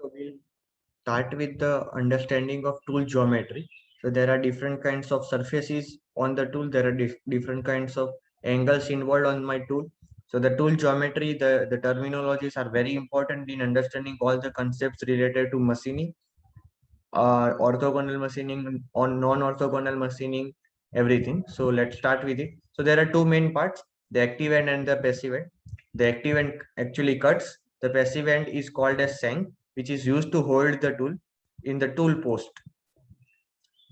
So we'll start with the understanding of tool geometry. So there are different kinds of surfaces on the tool. There are different kinds of angles involved on my tool. So the tool geometry, the terminologies are very important in understanding all the concepts related to machining, orthogonal machining, on non-orthogonal machining, everything. So let's start with it. So there are two main parts, the active end and the passive end. The active end actually cuts. The passive end is called as shank, which is used to hold the tool in the tool post.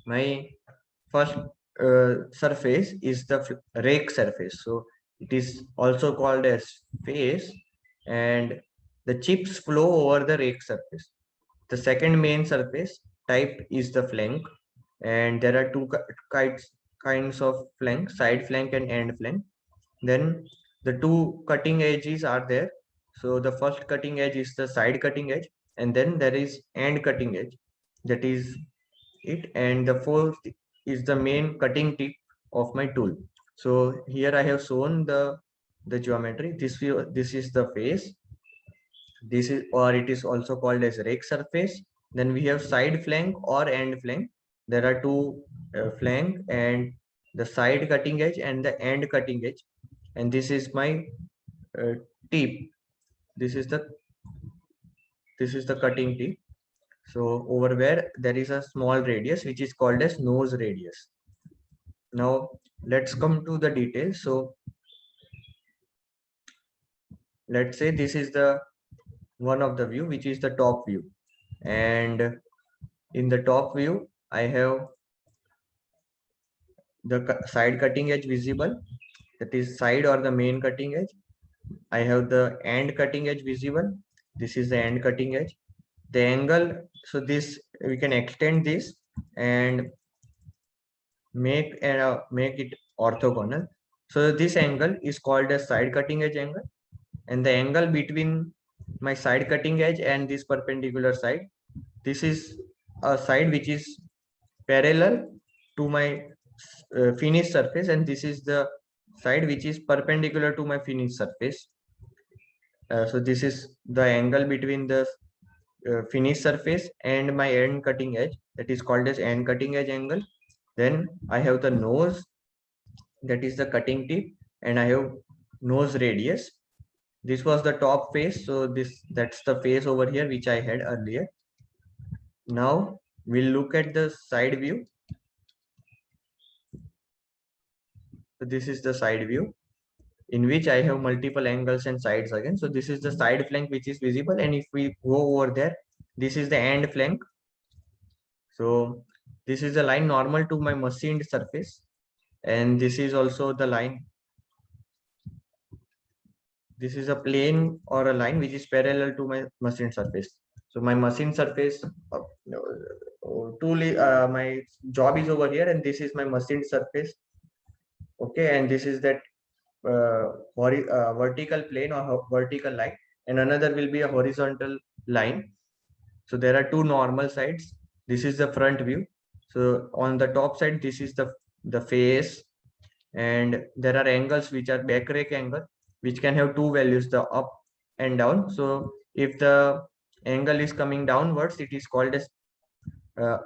My first surface is the rake surface. So it is also called as face, and the chips flow over the rake surface. The second main surface type is the flank, and there are two kinds of flank, side flank and end flank. Then the two cutting edges are there. So the first cutting edge is the side cutting edge, and then there is end cutting edge. That is it. And the fourth is the main cutting tip of my tool. So here I have shown the geometry. This is the face. This is, or it is also called as rake surface. Then we have side flank or end flank. There are two flank, and the side cutting edge and the end cutting edge. And this is my uh, tip. This is the cutting tip. So over where there is a small radius which is called as nose radius. Now let's come to the details. So let's say this is the one of the view, which is the top view, and in the top view I have the side cutting edge visible, that is side or the main cutting edge. I have the end cutting edge visible. This is the end cutting edge. The angle, so this we can extend this and make it orthogonal. So this angle is called as side cutting edge angle, and the angle between my side cutting edge and this perpendicular side, this is a side which is parallel to my finished surface, and this is the side which is perpendicular to my finished surface. So this is the angle between the finished surface and my end cutting edge, that is called as end cutting edge angle. Then I have the nose, that is the cutting tip, and I have nose radius. This was the top face, so that's the face over here which I had earlier. Now we'll look at the side view. So this is the side view in which I have multiple angles and sides again. So this is the side flank which is visible, and if we go over there, this is the end flank. So this is the line normal to my machined surface, and this is also the line. This is a plane or a line which is parallel to my machined surface. So my machined surface my job is over here, and this is my machined surface. Okay, and this is that vertical plane or vertical line, and another will be a horizontal line. So there are two normal sides. This is the front view. So on the top side, this is the face, and there are angles which are back rake angle, which can have two values, the up and down. So if the angle is coming downwards, it is called as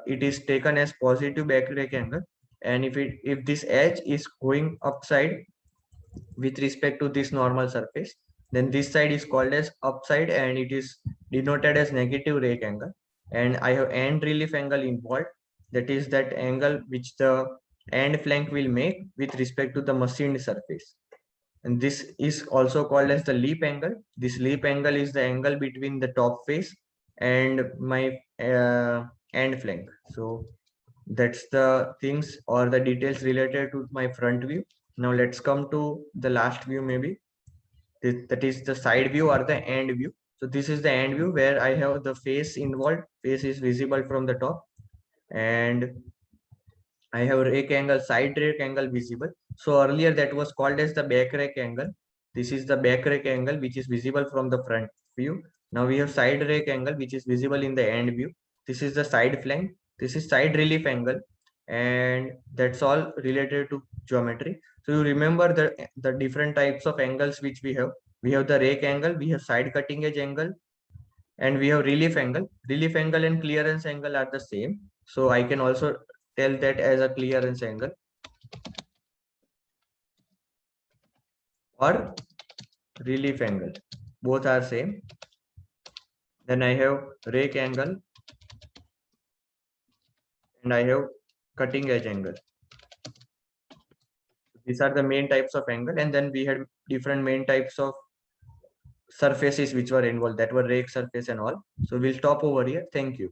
it is taken as positive back rake angle, and if this edge is going upside with respect to this normal surface, then this side is called as upside, and it is denoted as negative rake angle. And I have end relief angle involved, that is that angle which the end flank will make with respect to the machined surface, and this is also called as the leap angle. This leap angle is the angle between the top face and my end flank. So that's the things or the details related to my front view. Now let's come to the last view, maybe that is the side view or the end view. So this is the end view where I have the face involved. Face is visible from the top, and I have rake angle, side rake angle visible. So earlier that was called as the back rake angle. This is the back rake angle which is visible from the front view. Now we have side rake angle which is visible in the end view. This is the side flank. This is side relief angle, and that's all related to geometry. So you remember the different types of angles which we have. We have the rake angle, we have side cutting edge angle, And we have relief angle. Relief angle and clearance angle are the same. So I can also tell that as a clearance angle or relief angle. Both are same. Then I have rake angle and I have cutting edge angle. These are the main types of angle, and then we had different main types of surfaces which were involved, that were rake surface and all. So we'll stop over here. Thank you.